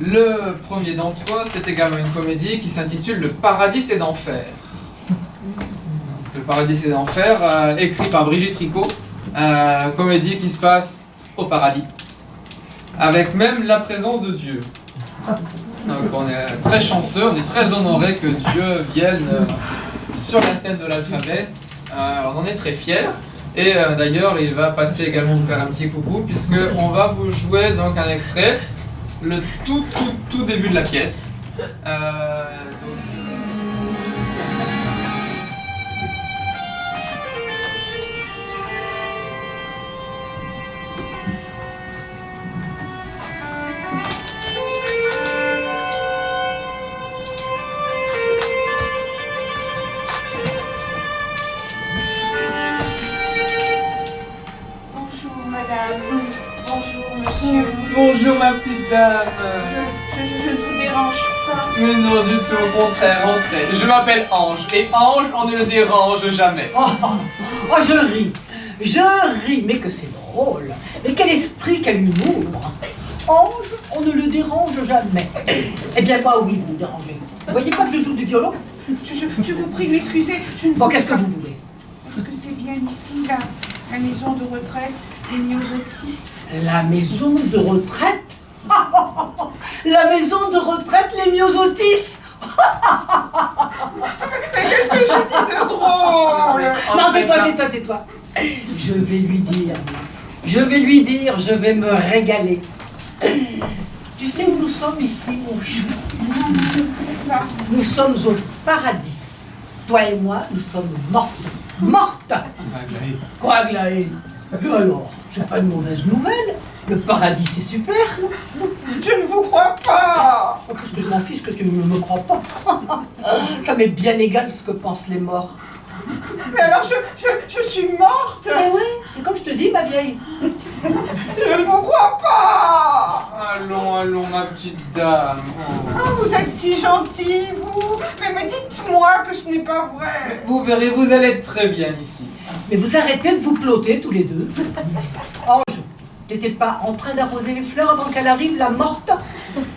Le premier d'entre eux, c'est également une comédie qui s'intitule Le Paradis c'est d'enfer. Le Paradis c'est d'enfer, écrit par Brigitte Ricot, comédie qui se passe au paradis, avec même la présence de Dieu. Donc on est très chanceux, on est très honoré que Dieu vienne sur la scène de l'alphabet. On en est très fiers. Et d'ailleurs, il va passer également vous faire un petit coucou, puisqu'on va vous jouer donc un extrait, le tout début de la pièce. Bonjour ma petite dame. Je ne vous dérange pas. Mais non du tout, au contraire, entrez. Je m'appelle Ange, et Ange, on ne le dérange jamais. Oh, je ris, mais que c'est drôle. Mais quel esprit, quel humour. Ange, on ne le dérange jamais. Eh bien moi, oui, vous me dérangez. Vous voyez pas que je joue du violon? Je vous prie de m'excuser. Bon, qu'est-ce que vous voulez? Est-ce que c'est bien ici, la maison de retraite des Myosotis? La maison de retraite? La maison de retraite, les Myosotis? Mais qu'est-ce que je dis de drôle? Non, tais-toi. Je vais lui dire, je vais me régaler. Tu sais où nous sommes ici, mon chou? Non, je ne sais pas. Nous sommes au paradis. Toi et moi, nous sommes mortes. Mortes! Quoi, Aglaé? Et alors, c'est pas une mauvaise nouvelle. Le paradis, c'est super, non? Je ne vous crois pas. Parce que je m'en fiche que tu ne me crois pas. Ça m'est bien égal ce que pensent les morts. Mais alors, je suis morte. Eh oui, c'est comme je te dis, ma vieille. Je ne vous crois pas. Allons, ma petite dame. Oh, vous êtes si gentil, vous. Mais dites-moi que ce n'est pas vrai. Vous verrez, vous allez être très bien ici. Mais vous arrêtez de vous ploter tous les deux. Ange, t'étais pas en train d'arroser les fleurs avant qu'elle arrive, la morte?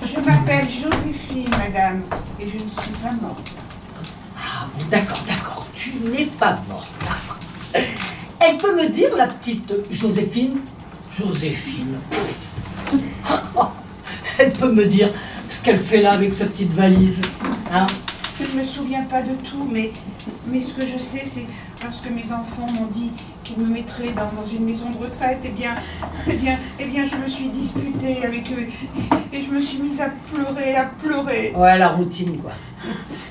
Je m'appelle Joséphine, madame, et je ne suis pas morte. Ah bon, d'accord. Tu n'es pas morte, d'accord. Elle peut me dire, la petite Joséphine? Elle peut me dire ce qu'elle fait là avec sa petite valise, hein? Je ne me souviens pas de tout, mais ce que je sais, c'est parce que mes enfants m'ont dit qu'ils me mettraient dans une maison de retraite, eh bien, je me suis disputée avec eux et je me suis mise à pleurer. Ouais, la routine, quoi.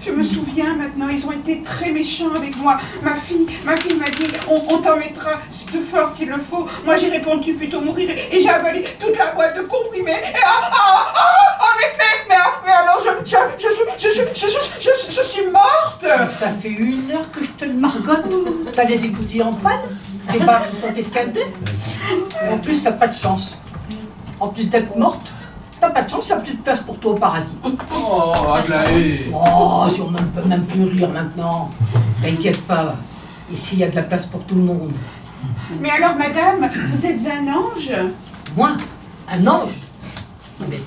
Je me souviens maintenant, ils ont été très méchants avec moi. Ma fille m'a dit, on t'en mettra de fort s'il le faut. Moi j'ai répondu plutôt mourir et j'ai avalé toute la boîte de comprimés. Et mais alors je suis morte. Mais ça fait 1 heure que je te le margote. T'as les écoutilles en panne, tes baffes sont escalées. En plus, t'as pas de chance. En plus d'être morte, t'as pas de chance, il n'y a plus de place pour toi au paradis. Oh, Aglaé. Oh, si on ne peut même plus rire maintenant. T'inquiète pas, ici il y a de la place pour tout le monde. Mais alors, madame, vous êtes un ange? Moi, un ange? Mais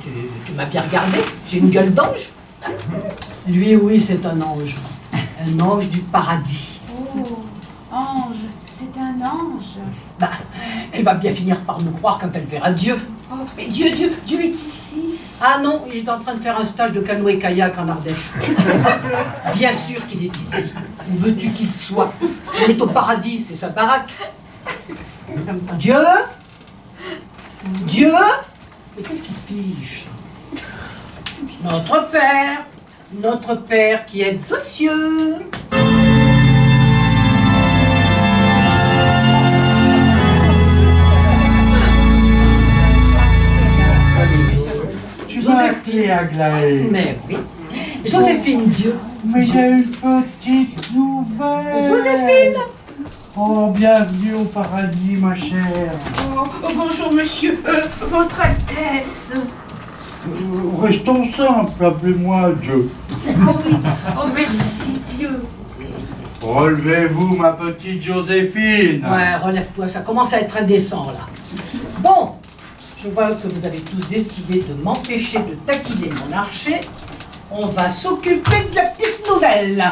tu m'as bien regardé, j'ai une gueule d'ange. Lui, oui, c'est un ange. Un ange du paradis. Oh, ange, c'est un ange. Bah, elle va bien finir par me croire quand elle verra Dieu. Oh, mais Dieu est ici. Ah non, il est en train de faire un stage de canoë-kayak en Ardèche. Bien sûr qu'il est ici. Où veux-tu qu'il soit? Il est au paradis, c'est sa baraque. Dieu? Mais qu'est-ce qu'il fiche? Notre Père qui êtes aux cieux. Joséphine Aglaé. Mais oui. Joséphine, Dieu. Mais j'ai une petite nouvelle. Joséphine. Oh, bienvenue au paradis, ma chère. Oh, bonjour, monsieur, votre Altesse. Restons simples, appelez-moi Dieu. Oh oui, oh merci, Dieu. Relevez-vous, ma petite Joséphine. Ouais, relève-toi, ça commence à être indécent, là. Bon, je vois que vous avez tous décidé de m'empêcher de taquiner mon archer. On va s'occuper de la petite nouvelle.